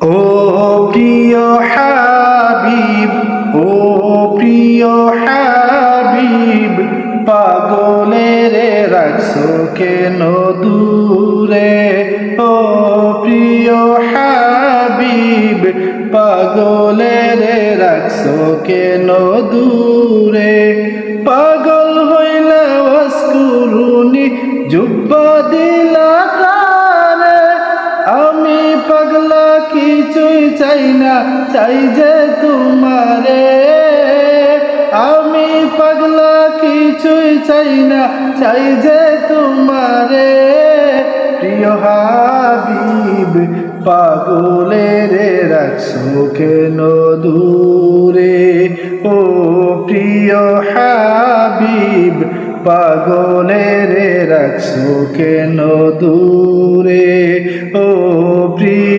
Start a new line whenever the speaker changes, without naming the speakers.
ও প্রিয় হাবিব, ও প্রিয় হাবিব, পাগলের রাখছো কেন দূরে? ও প্রিয় হাবিব, পাগলের রাখছো কেন দূরে? পাগল হইলা ওয়াসকুরুনি, জুব্বা দিলা কানে, আমি পাগলা কিছুই চাই না, চাই যে তোমারে। আমি পাগলা কিছুই চাই না, চাই যে তোমারে। প্রিয় হাবিব, পাগলের রাখছো কেন দূরে? ও প্রিয় হাবিব, পাগলের রাখছো কেন দূরে?